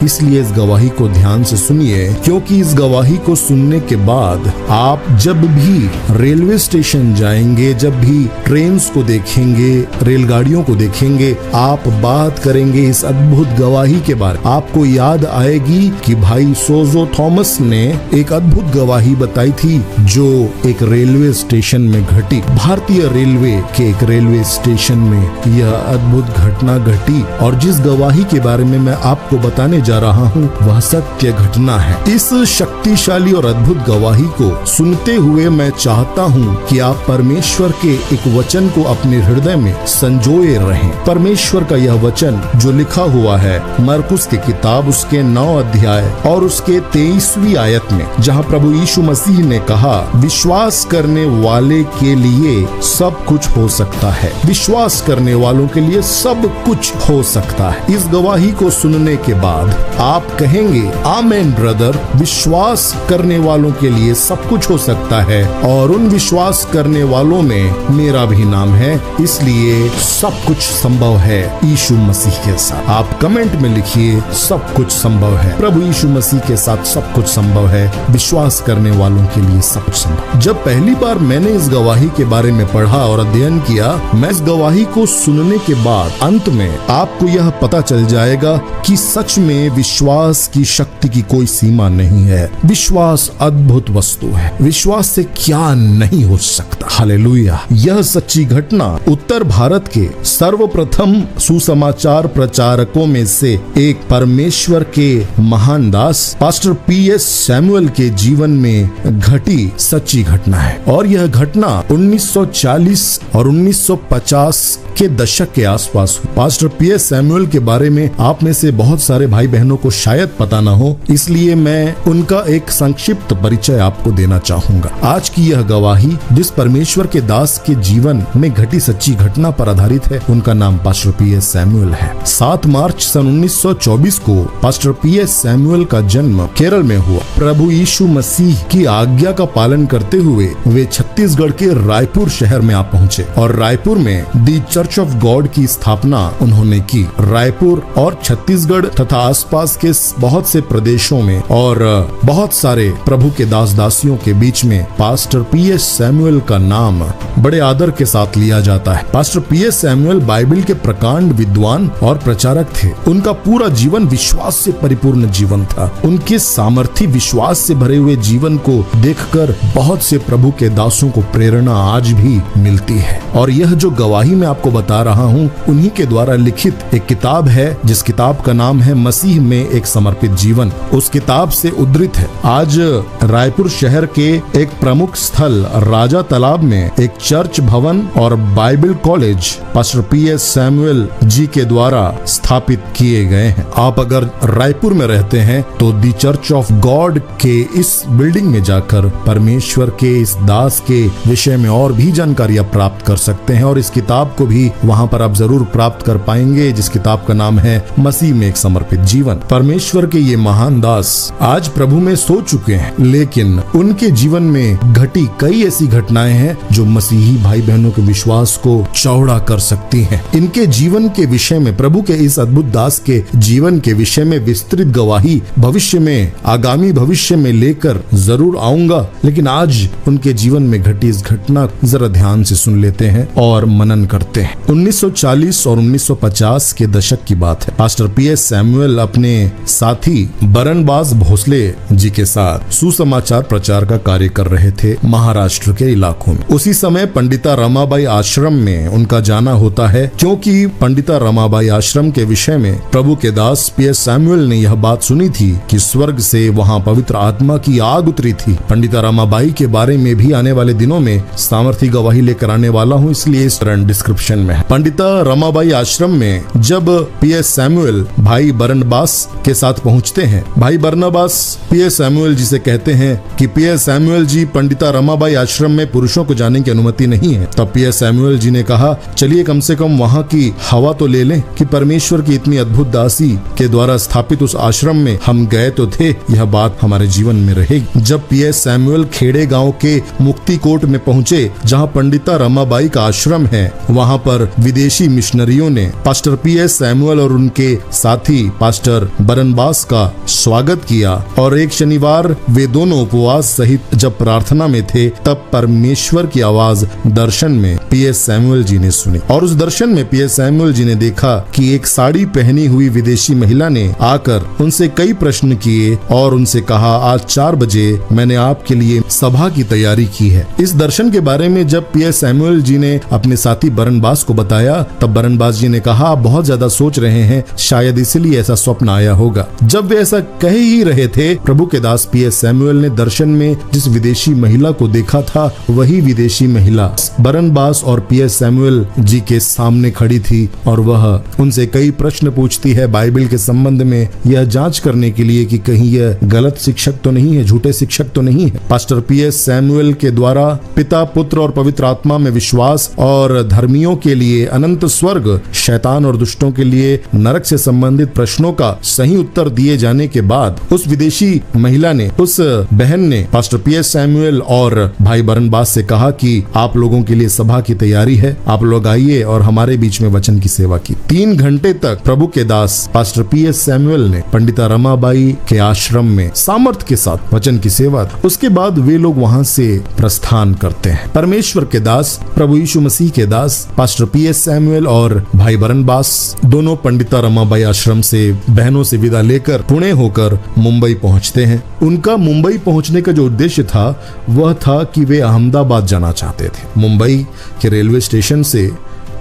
इसलिए इस गवाही को ध्यान से सुनिए, क्योंकि इस गवाही को सुनने के बाद आप जब भी रेलवे स्टेशन जाएंगे, जब भी ट्रेन्स को देखेंगे, रेलगाड़ियों को देखेंगे, आप बात करेंगे इस अद्भुत गवाही के बारे में। आपको याद आएगी कि भाई सोजो थॉमस ने एक अद्भुत गवाही बताई थी जो एक रेलवे स्टेशन में घटी। भारतीय रेलवे के एक रेलवे स्टेशन में यह अद्भुत घटना घटी और जिस गवाही के बारे में मैं आपको बताने जा रहा हूँ वह सत्य घटना है। इस शक्तिशाली और अद्भुत गवाही को सुनते हुए मैं चाहता हूँ कि आप परमेश्वर के एक वचन को अपने हृदय में संजोए रहें। परमेश्वर का यह वचन जो लिखा हुआ है मरकुस की किताब उसके 9 अध्याय और उसके 23वीं आयत में, जहाँ प्रभु यीशु मसीह ने कहा विश्वास करने वाले के लिए सब कुछ हो सकता है। विश्वास करने वालों के लिए सब कुछ हो सकता है। इस गवाही को सुनने के बाद आप कहेंगे आमेन ब्रदर, विश्वास करने वालों के लिए सब कुछ हो सकता है और उन विश्वास करने वालों में मेरा भी नाम है, इसलिए सब कुछ संभव है यीशु मसीह के साथ। आप कमेंट में लिखिए सब कुछ संभव है, प्रभु यीशु मसीह के साथ सब कुछ संभव है, विश्वास करने वालों के लिए सब कुछ संभव। जब पहली बार मैंने इस गवाही के बारे में पढ़ा और अध्ययन किया, मैं इस गवाही को सुनने के बाद अंत में आपको यह पता चल जाएगा कि सच में विश्वास की शक्ति की कोई सीमा नहीं है। विश्वास अद्भुत वस्तु है, विश्वास से क्या नहीं हो सकता। हालेलुया। यह सच्ची घटना उत्तर भारत के सर्वप्रथम सुसमाचार प्रचारकों में से एक परमेश्वर के महान दास पास्टर पीएस सैमुअल के जीवन में घटी सच्ची घटना है और यह घटना 1940 और 1950 के दशक के आसपास हुई। पास्टर पीएस सैमुअल के बारे में आप में से बहुत सारे भाई बहनों को शायद पता न हो, इसलिए मैं उनका एक संक्षिप्त परिचय आपको देना चाहूंगा। आज की यह गवाही जिस परमेश्वर के दास के जीवन में घटी सच्ची घटना पर आधारित है, उनका नाम पास्टर पीएस सैमुअल है। 7 मार्च सन 1924 को पास्टर पीएस सैमुअल का जन्म केरल में हुआ। प्रभु यीशु मसीह की आज्ञा का पालन करते हुए वे छत्तीसगढ़ के रायपुर शहर में आ पहुंचे और रायपुर में दी चर्च ऑफ गॉड की स्थापना उन्होंने की। रायपुर और छत्तीसगढ़ तथा आसपास के बहुत से प्रदेशों में और बहुत सारे प्रभु के दास दासियों के बीच में पास्टर पीएस सैमुअल का नाम बड़े आदर के साथ लिया जाता है। पास्टर पीएस सैमुअल बाइबल के प्रकांड विद्वान और प्रचारक थे। उनका पूरा जीवन विश्वास से परिपूर्ण जीवन था। उनके सामर्थी विश्वास से भरे हुए जीवन को देखकर बहुत से प्रभु के दासों को प्रेरणा आज भी मिलती है और यह जो गवाही मैं आपको बता रहा हूँ उन्हीं के द्वारा लिखित एक किताब है जिस किताब का नाम है मसीह में एक समर्पित जीवन। उस किताब से उद्धृत है। आज रायपुर शहर के एक प्रमुख स्थल राजा तालाब में एक चर्च भवन और Bible college pastor PS Samuel ji के द्वारा स्थापित किए गए हैं। आप अगर रायपुर में रहते हैं तो दी चर्च ऑफ गॉड के इस बिल्डिंग में जाकर परमेश्वर के इस दास के विषय में और भी जानकारियां प्राप्त कर सकते हैं और इस किताब को भी वहां पर आप जरूर प्राप्त कर पाएंगे, जिस किताब का नाम है मसीह में एक समर्पित जीवन। परमेश्वर के ये महान दास आज प्रभु में सो चुके हैं, लेकिन उनके जीवन में घटी कई ऐसी घटनाएं हैं जो मसीही भाई बहनों के विश्वास को चौड़ा कर सकती हैं। इनके जीवन के विषय में, प्रभु के इस अद्भुत दास के जीवन के विषय में विस्तृत गवाही भविष्य में, आगामी भविष्य में लेकर जरूर आऊंगा, लेकिन आज उनके जीवन में घटी इस घटना जरा ध्यान से सुन लेते हैं और मनन करते हैं। 1940 और 1950 के दशक की बात है। पास्टर पीएस सैमुअल अपने साथी बरनबास भोसले जी के साथ सुसमाचार प्रचार का कार्य कर रहे थे महाराष्ट्र के इलाकों में। उसी समय पंडिता रमाबाई आश्रम में उनका जाना होता है, क्योंकि पंडिता रमाबाई आश्रम के विषय में प्रभु के दास पीएस सैमुअल ने यह बात सुनी थी कि स्वर्ग से वहां पवित्र आत्मा की आग उतरी थी। पंडिता रमाबाई के बारे में भी आने वाले दिनों में सामर्थी गवाही लेकर आने वाला हूँ, इसलिए इस डिस्क्रिप्शन में है। पंडिता रमाबाई आश्रम में जब पीएस सैमुअल भाई बरनबास के साथ पहुंचते हैं, भाई बरनबास पीएस सैमुअल जी से कहते हैं कि पीएस सैमुअल जी, पंडिता रमाबाई आश्रम में पुरुषों को जाने की अनुमति नहीं है। तब पीएस सैमुअल जी ने कहा, चलिए कम से कम वहाँ की हवा तो ले लें कि परमेश्वर की इतनी अद्भुत दासी के द्वारा स्थापित उस आश्रम में हम गए तो थे, यह बात हमारे जीवन में रहेगी। जब पीएस सैमुअल खेड़े गांव के मुक्ति कोट में पहुंचे, जहां पंडिता रमाबाई का आश्रम है, वहां पर विदेशी मिशनरियों ने पास्टर पीएस सैमुअल और उनके साथी पास्टर आकर बरनबास का स्वागत किया और एक शनिवार वे दोनों उपवास सहित जब प्रार्थना में थे तब परमेश्वर की आवाज दर्शन में पीएस सैमुअल जी ने सुनी। और उस दर्शन में पीएस सैमुअल जी ने देखा कि एक साड़ी पहनी हुई विदेशी महिला ने आकर उनसे कई प्रश्न किए और उनसे कहा, आज 4 बजे मैंने आपके लिए सभा की तैयारी की है। इस दर्शन के बारे में जब पीएस सैमुअल जी ने अपने साथी बरनबास को बताया तब बरनबास जी ने कहा, आप बहुत ज्यादा सोच रहे हैं, शायद इसलिए ऐसा स्वप्न आया होगा। जब वे ऐसा कह ही रहे थे, प्रभु के दास पीएस सैमुअल ने दर्शन में जिस विदेशी महिला को देखा था वही विदेशी महिला बरनबास और पीएस सैमुअल जी के सामने खड़ी थी और वह उनसे कई प्रश्न पूछती है बाइबल के संबंध में, यह जांच करने के लिए कि कहीं यह गलत शिक्षक तो नहीं है, झूठे शिक्षक तो नहीं है। पास्टर पीएस सैमुअल के द्वारा पिता, पुत्र और पवित्र आत्मा में विश्वास और धर्मियों के लिए अनंत स्वर्ग, शैतान और दुष्टों के लिए नरक से संबंधित प्रश्नों का सही उत्तर दिए जाने के बाद उस विदेशी महिला ने, उस बहन ने पास्टर पीएस सैमुअल और भाई बरनबास से कहा कि आप लोगों के लिए सभा की तैयारी है, आप लोग आइए और हमारे बीच में वचन की सेवा की। 3 घंटे तक प्रभु के दास पास्टर पीएस सैमुअल ने पंडिता रमाबाई के आश्रम में सामर्थ के साथ वचन की सेवा। उसके बाद वे लोग वहां से प्रस्थान करते हैं। परमेश्वर के दास, प्रभु यीशु मसीह के दास पास्टर पीएस सैमुअल और भाई बरनबास दोनों पंडिता रमाबाई आश्रम से बहनों से विदा लेकर पुणे होकर मुंबई पहुंचते हैं। उनका मुंबई पहुंचने का जो उद्देश्य था वह था कि वे अहमदाबाद जाना चाहते थे। मुंबई के रेलवे स्टेशन से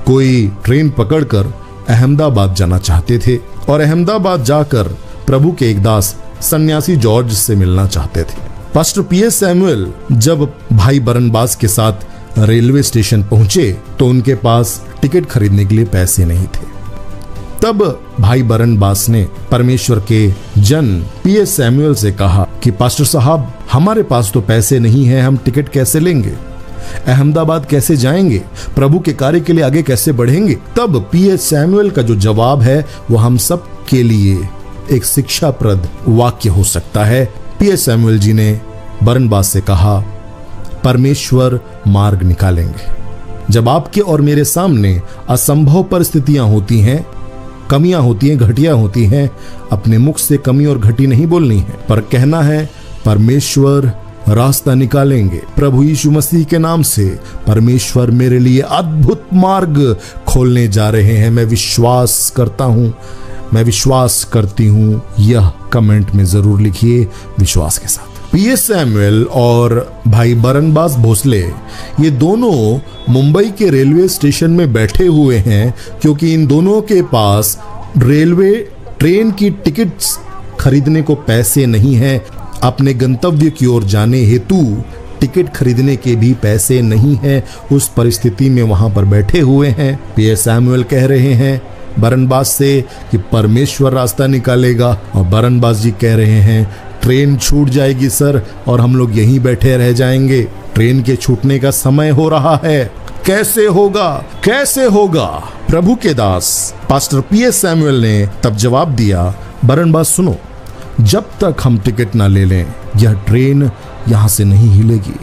कोई ट्रेन पकड़कर अहमदाबाद जाना चाहते थे और अहमदाबाद जाकर प्रभु के एक दास सन्यासी जॉर्ज से मिलना चाहते थे। पास्टर पीएस सैमुअल जब भाई बरनबास के साथ रेलवे स्टेशन पहुंचे तो उनके पास टिकट खरीदने के लिए पैसे नहीं थे। तब भाई बरनबास ने परमेश्वर के जन पीएस सैमुअल से कहा कि पास्टर साहब, हमारे पास तो पैसे नहीं है, हम टिकट कैसे लेंगे, अहमदाबाद कैसे जाएंगे, प्रभु के कार्य के लिए आगे कैसे बढ़ेंगे। तब पीएस सैमुअल का जो जवाब है वो हम सब के लिए एक शिक्षाप्रद वाक्य हो सकता है। पीएस सैमुअल जी ने बरनबास से कहा, परमेश्वर मार्ग निकालेंगे। जब आपके और मेरे सामने असंभव परिस्थितियां होती हैं, कमियां होती हैं, घटिया होती हैं, अपने मुख से कमी और घटी नहीं बोलनी है, पर कहना है परमेश्वर रास्ता निकालेंगे। प्रभु यीशु मसीह के नाम से परमेश्वर मेरे लिए अद्भुत मार्ग खोलने जा रहे हैं। मैं विश्वास करता हूं, मैं विश्वास करती हूं। यह कमेंट में जरूर लिखिए विश्वास के साथ। पीएस सैमुअल और भाई बरनबास भोसले ये दोनों मुंबई के रेलवे स्टेशन में बैठे हुए हैं क्योंकि इन दोनों के पास रेलवे ट्रेन की टिकट्स खरीदने को पैसे नहीं हैं। अपने गंतव्य की ओर जाने हेतु टिकट खरीदने के भी पैसे नहीं हैं। उस परिस्थिति में वहां पर बैठे हुए हैं। पीएस सैमुअल कह रहे हैं बरनबास से कि परमेश्वर रास्ता निकालेगा और बरनबास जी कह रहे हैं ट्रेन छूट जाएगी सर और हम लोग यहीं बैठे रह जाएंगे। ट्रेन के छूटने का समय हो रहा है, कैसे होगा, कैसे होगा। प्रभु के दास पास्टर पीएस सैमुअल ने तब जवाब दिया, बरनबास सुनो, जब तक हम टिकट ना ले लें यह ट्रेन यहां से नहीं हिलेगी।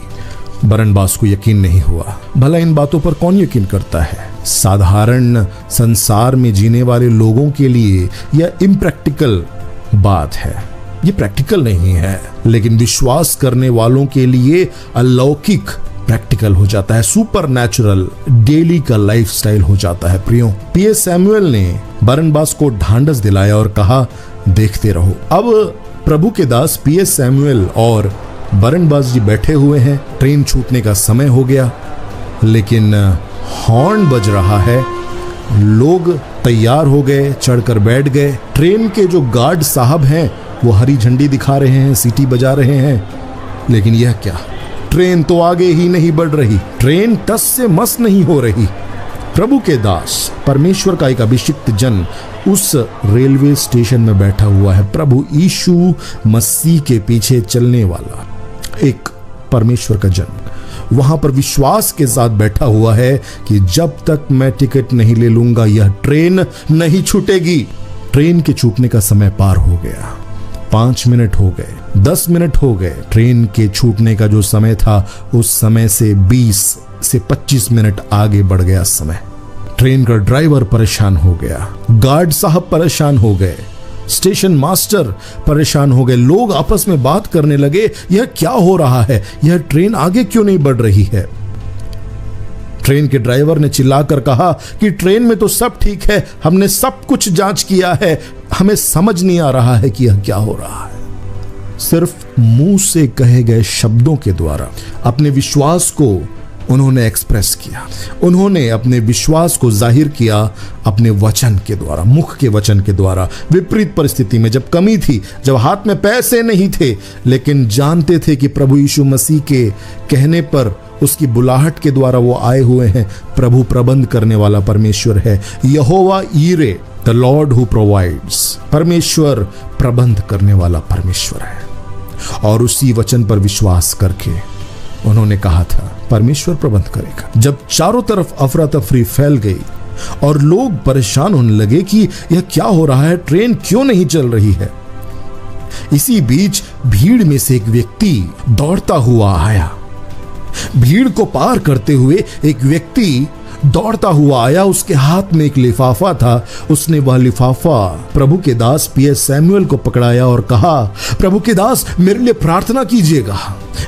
बरनबास को यकीन नहीं हुआ। भला इन बातों पर कौन यकीन करता है? साधारण संसार में जीने वाले लोगों के लिए यह इम्प्रैक्टिकल बात है, ये प्रैक्टिकल नहीं है, लेकिन विश्वास करने वालों के लिए अलौकिक प्रैक्टिकल हो जाता है, सुपर नेचुरल डेली का लाइफस्टाइल हो जाता है। प्रियो, पीएस सैमुअल ने बरनबास को ढांढस दिलाया और कहा देखते रहो। अब प्रभु के दास पीएस सैमुअल और बरनबास जी बैठे हुए हैं। ट्रेन छूटने का समय हो गया, लेकिन हॉर्न बज रहा है। लोग तैयार हो गए, चढ़कर बैठ गए। ट्रेन के जो गार्ड साहब हैं वो हरी झंडी दिखा रहे हैं, सीटी बजा रहे हैं, लेकिन यह क्या, ट्रेन तो आगे ही नहीं बढ़ रही, ट्रेन टस से मस नहीं हो रही। प्रभु के दास, परमेश्वर का एक अभिषिक्त जन उस रेलवे स्टेशन में बैठा हुआ है। प्रभु यीशु मसीह के पीछे चलने वाला एक परमेश्वर का जन वहां पर विश्वास के साथ बैठा हुआ है कि जब तक मैं टिकट नहीं ले लूंगा यह ट्रेन नहीं छूटेगी। ट्रेन के छूटने का समय पार हो गया। 5 मिनट हो गए, 10 मिनट हो गए। ट्रेन के छूटने का जो समय था उस समय से 20 से 25 मिनट आगे बढ़ गया समय। ट्रेन का ड्राइवर परेशान हो गया, गार्ड साहब परेशान हो गए, स्टेशन मास्टर परेशान हो गए। लोग आपस में बात करने लगे, यह क्या हो रहा है, यह ट्रेन आगे क्यों नहीं बढ़ रही है। ट्रेन के ड्राइवर ने चिल्लाकर कहा कि ट्रेन में तो सब ठीक है, हमने सब कुछ जांच किया है, हमें समझ नहीं आ रहा है कि यह क्या हो रहा है। सिर्फ मुंह से कहे गए शब्दों के द्वारा अपने विश्वास को उन्होंने एक्सप्रेस किया, उन्होंने अपने विश्वास को जाहिर किया अपने वचन के द्वारा, मुख के वचन के द्वारा। विपरीत परिस्थिति में, जब कमी थी, जब हाथ में पैसे नहीं थे, लेकिन जानते थे कि प्रभु यीशु मसीह के कहने पर, उसकी बुलाहट के द्वारा वो आए हुए हैं। प्रभु प्रबंध करने वाला परमेश्वर है। यहोवा ईरे, द लॉर्ड हु प्रोवाइड्स। परमेश्वर प्रबंध करने वाला परमेश्वर है। और उसी वचन पर विश्वास करके उन्होंने कहा था परमेश्वर प्रबंध करेगा। जब चारों तरफ अफरा तफरी फैल गई और लोग परेशान होने लगे कि यह क्या हो रहा है, ट्रेन क्यों नहीं चल रही है, इसी बीच भीड़ में से एक व्यक्ति दौड़ता हुआ आया। भीड़ को पार करते हुए एक व्यक्ति दौड़ता हुआ आया। उसके हाथ में एक लिफाफा था। उसने वह लिफाफा प्रभु के दास पीएस सैमुअल को पकड़ाया और कहा, प्रभु के दास, मेरे लिए प्रार्थना कीजिएगा,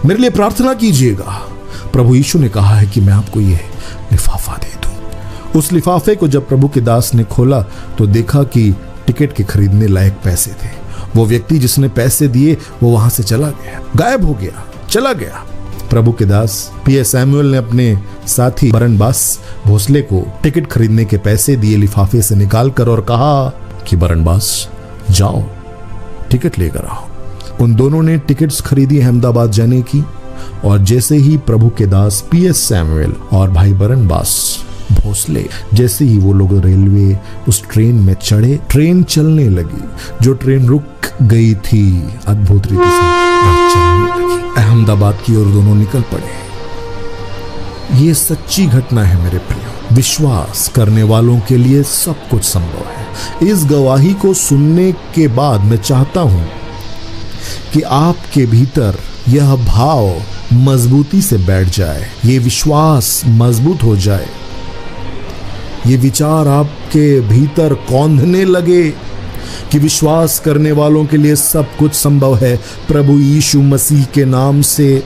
मेरे लिए प्रार्थना कीजिएगा। प्रभु यीशु ने कहा है कि मैं आपको यह लिफाफा दे दूं। उस लिफाफे को जब प्रभु के दास ने खोला तो देखा कि टिकट के खरीदने लायक पैसे थे। वो व्यक्ति जिसने पैसे दिए वो वहां से चला गया, गायब हो गया, चला गया। प्रभु के दास पीएस सैमुअल ने अपने साथी बरनबास भोसले को टिकट खरीदने के पैसे दिए लिफाफे से निकालकर और कहा कि बरनबास, जाओ टिकट लेकर आओ। उन दोनों ने टिकट्स खरीदी अहमदाबाद जाने की। और जैसे ही प्रभु के दास पीएस सैमुअल और भाई बरनबास भोसले, जैसे ही वो लोग रेलवे उस ट्रेन में चढ़े, ट्रेन चलने लगी। जो ट्रेन रुक गई थी अद्भुत रीति से चलने लगी। अहमदाबाद की ओर दोनों निकल पड़े। ये सच्ची घटना है मेरे प्रियो। विश्वास करने वालों के लिए सब कुछ संभव है। इस गवाही को सुनने के बाद मैं चाहता हूं कि आपके भीतर यह भाव मजबूती से बैठ जाए, ये विश्वास मजबूत हो जाए, ये विचार आपके भीतर कौंधने लगे कि विश्वास करने वालों के लिए सब कुछ संभव है। प्रभु यीशु मसीह के नाम से